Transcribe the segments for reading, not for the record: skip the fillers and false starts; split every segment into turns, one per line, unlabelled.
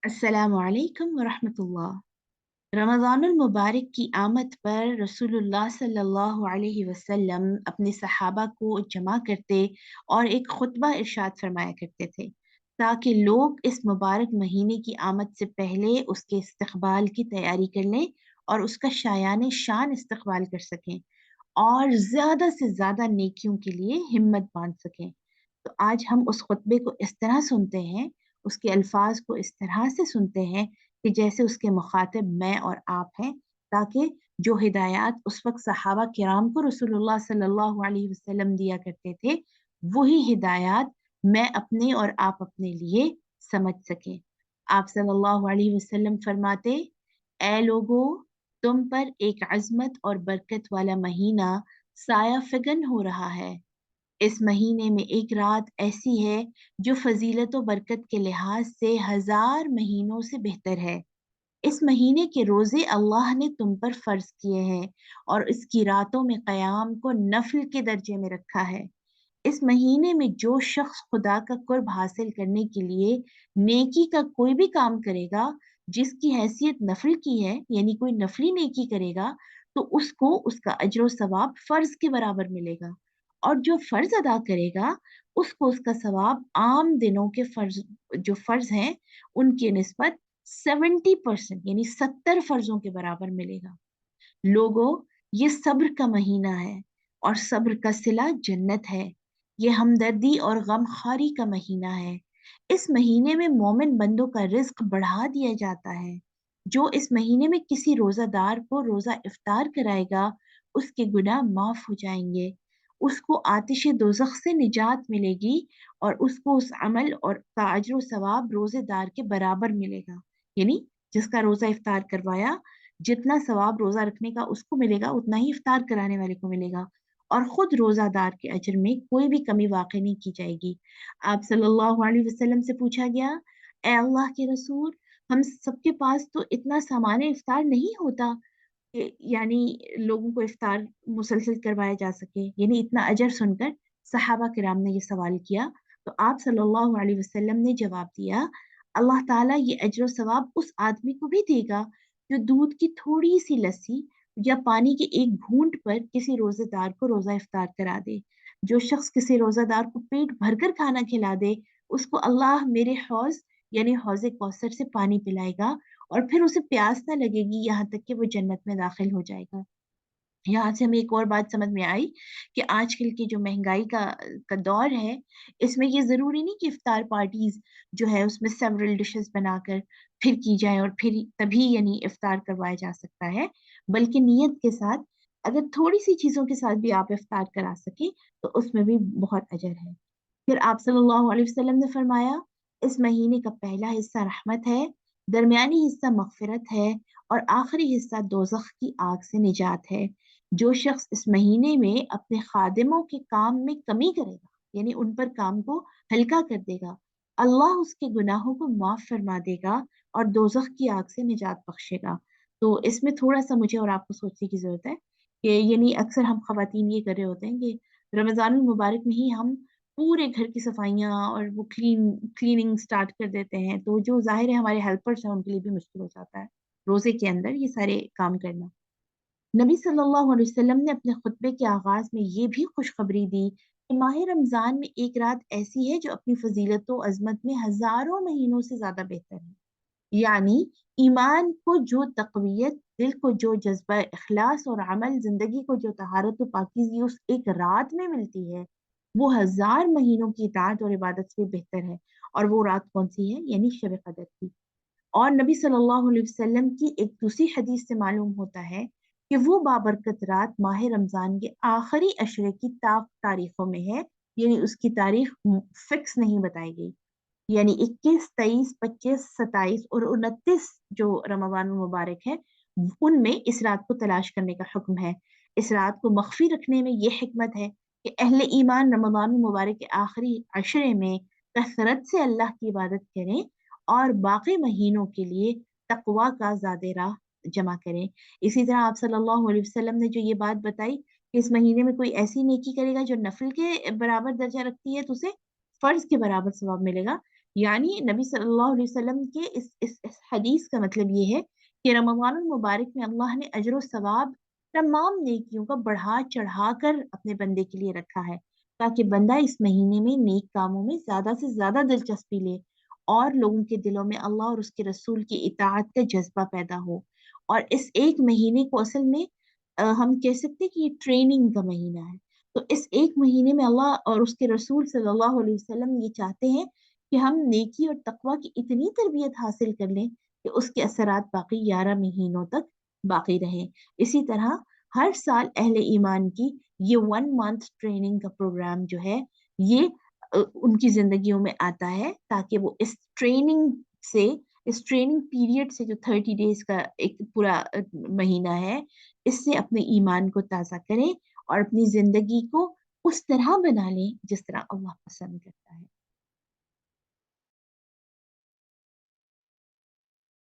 अस्सलामु अलैकुम वरहमतुल्लाह। रमज़ानुल मुबारक की आमद पर रसूलुल्लाह सल्लल्लाहु अलैहि वसल्लम अपने सहाबा को जमा करते और एक खुतबा इरशाद फरमाया करते थे ताकि लोग इस मुबारक महीने की आमद से पहले उसके इस्तकबाल की तैयारी कर लें और उसका शायान शान इस्तकबाल कर सकें और ज्यादा से ज्यादा नेकियों के लिए हिम्मत बांध सकें। तो आज हम उस खुतबे को इस तरह सुनते हैं, उसके अल्फाज को इस तरह से सुनते हैं कि जैसे उसके मुखातिब मैं और आप हैं, ताकि जो हिदायत उस वक्त सहाबा किराम को रसूलुल्लाह सल्लल्लाहु अलैहि वसल्लम दिया करते थे, वही हिदायत मैं अपने और आप अपने लिए समझ सकें। आप सल्लल्लाहु अलैहि वसल्लम फरमाते, ए लोगो, तुम पर एक अजमत और बरकत वाला महीना साया फिगन हो रहा है। इस महीने में एक रात ऐसी है जो फजीलत और बरकत के लिहाज से 1000 महीनों से बेहतर है। इस महीने के रोजे अल्लाह ने तुम पर फर्ज किए हैं और इसकी रातों में कयाम को नफल के दर्जे में रखा है। इस महीने में जो शख्स खुदा का कुर्ब हासिल करने के लिए नेकी का कोई भी काम करेगा, जिसकी हैसियत नफल की है, यानी कोई नफली नेकी करेगा, तो उसको उसका अजर सवाब फर्ज के बराबर मिलेगा। और जो फर्ज अदा करेगा, उसको उसका सवाब आम दिनों के फर्ज, जो फर्ज हैं, उनके निस्बत 70% यानी 70 फर्जों के बराबर मिलेगा। लोगों, ये सब्र का महीना है और सब्र का सिला जन्नत है। ये हमदर्दी और गमखारी का महीना है। इस महीने में मोमिन बंदों का रिज्क बढ़ा दिया जाता है। जो इस महीने में किसी रोजादार को रोजा इफ्तार कराएगा, उसके गुनाह माफ हो जाएंगे, उसको आतिश दोजख से निजात मिलेगी और उसको उस अमल और का अजर सवाब रोजेदार के बराबर मिलेगा। यानी जिसका रोजा इफ्तार करवाया, जितना सवाब रोजा रखने का उसको मिलेगा, उतना ही इफ्तार कराने वाले को मिलेगा। और खुद रोजादार के अजर में कोई भी कमी वाक़ई नहीं की जाएगी। आप सल्लल्लाहु अलैहि वसल्लम से पूछा गया, ए अल्लाह के रसूल, हम सबके पास तो इतना सामान इफ्तार नहीं होता यानी लोगों को इफ्तार मुसलसल करवाया जा सके, यानी इतना अजर सुनकर सहाबा किराम ने ये सवाल किया। तो आप सल्लल्लाहु अलैहि वसल्लम ने जवाब दिया, अल्लाह ताला ये अजर सवाब उस आदमी को भी देगा जो दूध की थोड़ी सी लस्सी या पानी के एक घूंट पर किसी रोजेदार को रोजा इफ्तार करा दे। जो शख्स किसी रोजादार को पेट भरकर खाना खिला दे, उसको अल्लाह मेरे हौज यानी हौज कौसर से पानी पिलाएगा और फिर उसे प्यास ना लगेगी यहाँ तक कि वो जन्नत में दाखिल हो जाएगा। यहाँ से हमें एक और बात समझ में आई कि आजकल की जो महंगाई का दौर है, इसमें ये जरूरी नहीं कि इफ्तार पार्टीज जो है उसमें सेवरल डिशेस बनाकर फिर की जाए और फिर तभी यानी इफ्तार करवाया जा सकता है, बल्कि नियत के साथ अगर थोड़ी सी चीजों के साथ भी आप इफ्तार करा सके तो उसमें भी बहुत अजर है। फिर आप सल्लल्लाहु अलैहि वसल्लम ने फरमाया, इस महीने का पहला हिस्सा रहमत है, दरमियानी हिस्सा मगफिरत है और आखिरी हिस्सा दोजख की आग से निजात है। जो शख्स इस महीने में अपने खादिमों के काम में कमी करेगा, यानी उन पर काम को हल्का कर देगा, अल्लाह उसके गुनाहों को माफ फरमा देगा और दोजख की आग से निजात बख्शेगा। तो इसमें थोड़ा सा मुझे और आपको सोचने की जरूरत है कि यानी अक्सर हम खवातीन ये कर रहे होते हैं कि रमजान मुबारक में ही हम पूरे घर की सफाइयाँ और वो क्लीनिंग स्टार्ट कर देते हैं, तो जो जाहिर है हमारे हेल्पर्स हैं उनके लिए भी मुश्किल हो जाता है रोजे के अंदर ये सारे काम करना। नबी सल्लल्लाहु अलैहि वसल्लम ने अपने खुतबे के आगाज में ये भी खुशखबरी दी कि माह रमजान में एक रात ऐसी है जो अपनी फजीलत और अजमत में हजारों महीनों से ज्यादा बेहतर है। यानी ईमान को जो तकवीयत, दिल को जो जज्बा इखलास और अमल, जिंदगी को जो तहारत और पाकीज़गी उस एक रात में मिलती है, वो 1000 महीनों की इताअत और इबादत से बेहतर है। और वो रात कौन सी है? यानी शब कदर की। और नबी सल्लल्लाहु अलैहि वसल्लम की एक दूसरी हदीस से मालूम होता है कि वो बाबरकत रात माह रमजान के आखिरी अशरे की तारीखों में है, यानी उसकी तारीख फिक्स नहीं बताई गई। यानी 21, 23, 25, 27 और 29 जो रमजान मुबारक है, उनमें इस रात को तलाश करने का हुक्म है। इस रात को मख्फी रखने में यह हिकमत है कि अहले ईमान रमजान मुबारक के आखिरी अशरे में कसरत से अल्लाह की इबादत करें और बाकी महीनों के लिए तकवा का ज़ादेरा जमा करें। इसी तरह आप सल्लल्लाहु अलैहि वसल्लम ने जो ये बात बताई कि इस महीने में कोई ऐसी नेकी करेगा जो नफल के बराबर दर्जा रखती है, तो उसे फर्ज के बराबर सवाब मिलेगा। यानी नबी सल्लल्लाहु अलैहि वसल्लम के इस हदीस का मतलब ये है कि रमज़ान मुबारक में अल्लाह ने अजर सवाब तमाम नेकियों का बढ़ा चढ़ा कर अपने बंदे के लिए रखा है, ताकि बंदा इस महीने में नेक कामों में ज्यादा से ज्यादा दिलचस्पी ले और लोगों के दिलों में अल्लाह और उसके रसूल की इताअत का जज्बा पैदा हो। और इस एक महीने को असल में हम कह सकते हैं कि ये ट्रेनिंग का महीना है। तो इस एक महीने में अल्लाह और उसके रसूल सल्लल्लाहु अलैहि वसल्लम ये चाहते हैं कि हम नेकी और तकवा की इतनी तरबियत हासिल कर लें कि उसके असरात बाकी 11 महीनों तक बाकी रहें। इसी तरह हर साल अहले ईमान की ये 1 मंथ ट्रेनिंग का प्रोग्राम जो है ये उनकी जिंदगियों में आता है, ताकि वो से इस ट्रेनिंग पीरियड से जो 30 डेज का एक पूरा महीना है, इससे अपने ईमान को ताज़ा करें और अपनी जिंदगी को उस तरह बना लें जिस तरह अल्लाह पसंद करता है।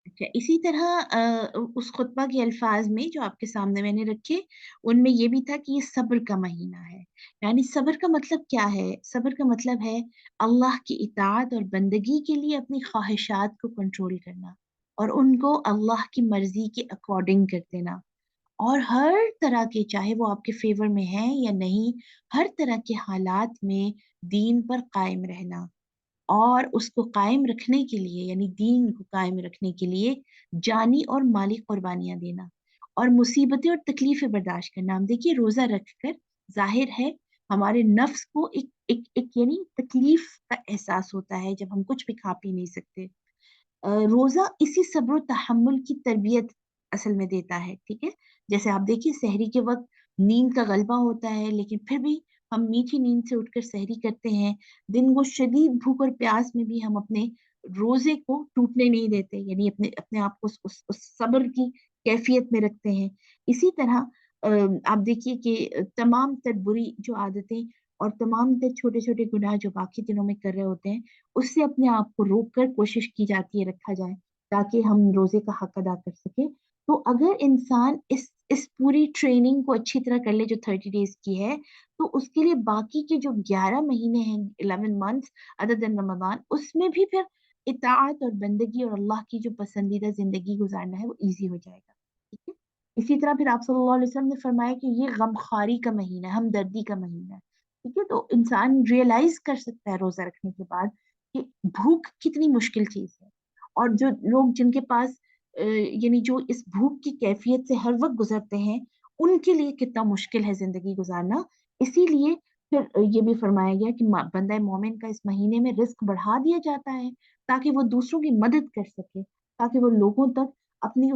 अच्छा, इसी तरह उस खुतबा के अल्फाज में जो आपके सामने मैंने रखे, उनमें ये भी था कि ये सब्र का महीना है। यानी सब्र का मतलब क्या है? सब्र का मतलब है अल्लाह की इताअत और बंदगी के लिए अपनी ख्वाहिशात को कंट्रोल करना और उनको अल्लाह की मर्जी के अकॉर्डिंग कर देना। और हर तरह के, चाहे वो आपके फेवर में है या नहीं, हर तरह के हालात में दीन पर कायम रहना और उसको कायम रखने के लिए, यानी दीन को कायम रखने के लिए जानी और माली कुर्बानियां देना और मुसीबतें और तकलीफें बर्दाश्त करना। हम देखिए रोजा रखकर जाहिर है हमारे नफ्स को एक यानी तकलीफ का एहसास होता है जब हम कुछ भी खा पी नहीं सकते। रोजा इसी सब्र तहम्मुल की तरबियत असल में देता है, ठीक है। जैसे आप देखिए सहरी के वक्त नींद का गलबा होता है, लेकिन फिर भी हम मीठी नींद से उठकर सहरी करते हैं। दिन को शदीद भूख और प्यास में भी हम अपने रोजे को टूटने नहीं देते, यानी अपने अपने आप को उस सब्र की कैफियत में रखते हैं। इसी तरह आप देखिए कि तमाम तर बुरी जो आदतें और तमाम तर छोटे छोटे गुनाह जो बाकी दिनों में कर रहे होते हैं, उससे अपने आप को रोक कर कोशिश की जाती है रखा जाए, ताकि हम रोजे का हक अदा कर सके। तो अगर इंसान इस पूरी ट्रेनिंग को अच्छी तरह कर ले जो 30 डेज की है, तो उसके लिए बाकी के जो 11 महीने हैं, 11 मंथ्स अदर देन रमजान, उसमें भी फिर इताअत और बंदगी और अल्लाह की जो पसंदीदा जिंदगी गुजारना है वो इजी हो जाएगा। ठीक है। इसी तरह फिर आप सल्लल्लाहु अलैहि वसल्लम ने फरमाया कि ये गमखारी का महीना है, हमदर्दी का महीना है। ठीक है, तो इंसान रियलाइज कर सकता है रोजा रखने के बाद कि भूख कितनी मुश्किल चीज है। और जो लोग जिनके पास यानी जो इस भूख की कैफियत से हर वक्त गुजरते हैं, उनके लिए कितना मुश्किल है जिंदगी गुजारना। इसीलिए फिर ये भी फरमाया गया कि बंदा मोमिन का इस महीने में रिस्क बढ़ा दिया जाता है, ताकि वो दूसरों की मदद कर सके, ताकि वो लोगों तक अपनी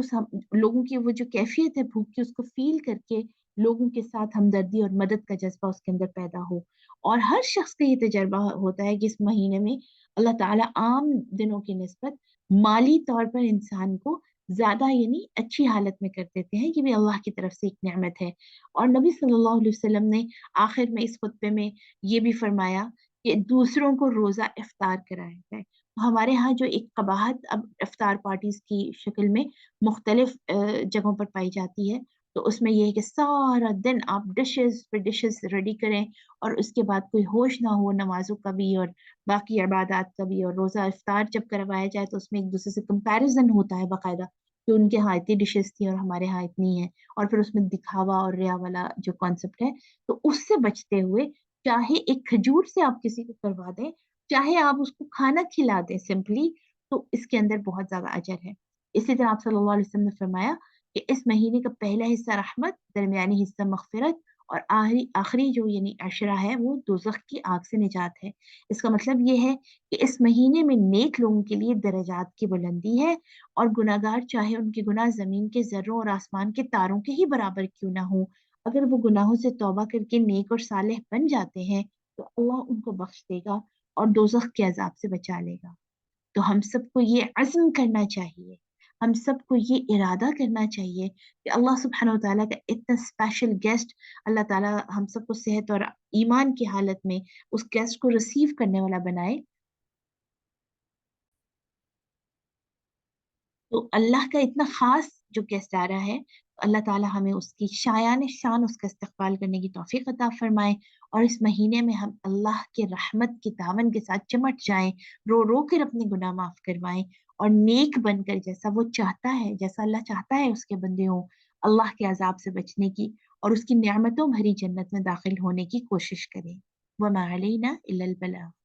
लोगों की वो जो कैफियत है भूख की उसको फील करके लोगों के साथ हमदर्दी और मदद का जज्बा उसके अंदर पैदा हो। और हर शख्स का ये तजर्बा होता है कि इस महीने में अल्लाह ताला आम दिनों की निस्बत माली तौर पर इंसान को ज्यादा यानी अच्छी हालत में कर देते हैं। ये भी अल्लाह की तरफ से एक नेमत है। और नबी सल्लल्लाहु अलैहि वसल्लम ने आखिर में इस खुतबे में ये भी फरमाया कि दूसरों को रोजा इफ्तार कराया जाए। हमारे यहाँ जो एक कबाहत अब इफ्तार पार्टीज की शक्ल में मुख्तलिफ जगहों पर पाई जाती है, तो उसमें यह है कि सारा दिन आप डिशेस पे डिशेस रेडी करें और उसके बाद कोई होश ना हो नमाजों का भी और बाकी इबादत का भी। और रोजा इफ्तार जब करवाया जाए तो उसमें एक दूसरे से कंपैरिजन होता है बाकायदा कि उनके यहाँ इतनी डिशेस थी और हमारे यहाँ इतनी है, और फिर उसमें दिखावा और रिया वाला जो कॉन्सेप्ट है, तो उससे बचते हुए चाहे एक खजूर से आप किसी को करवा दें, चाहे आप उसको खाना खिला दें सिंपली, तो इसके अंदर बहुत ज्यादा अजर है। इसी तरह आप सल्लल्लाहु अलैहि वसल्लम ने फरमाया कि इस महीने का पहला हिस्सा रहमत, दरमियानी हिस्सा मगफिरत और आखिरी आखिरी जो यानी अशरा है वो दोजख की आग से निजात है। इसका मतलब ये है कि इस महीने में नेक लोगों के लिए दर्जात की बुलंदी है, और गुनाहगार चाहे उनके गुनाह जमीन के जर्रों और आसमान के तारों के ही बराबर क्यों ना हो, अगर वो गुनाहों से तौबा करके नेक और सालेह बन जाते हैं, तो अल्लाह उनको बख्श देगा और दोजख के अजाब से बचा लेगा। तो हम सबको ये अज़्म करना चाहिए, हम सबको ये इरादा करना चाहिए कि अल्लाह सुब्हानहू व तआला का इतना स्पेशल गेस्ट, अल्लाह ताला हम सबको सेहत और ईमान की हालत में उस गेस्ट को रिसीव करने वाला बनाए। तो अल्लाह का इतना ख़ास जो गेस्ट आ रहा है, अल्लाह ताला हमें उसकी शायान शान उसका इस्तक़बाल करने की तौफ़ीक़ अता फ़रमाए और इस महीने में हम अल्लाह के रहमत के दामन के साथ चिमट जाएँ, रो-रो कर अपने गुनाह माफ़ करवाएँ और नेक बनकर जैसा वो चाहता है, जैसा अल्लाह चाहता है उसके बंदे हों, अल्लाह के अज़ाब से बचने की और उसकी नेमतों भरी जन्नत में दाख़िल होने की कोशिश करें। वमा अलैना इल्लल बलाग।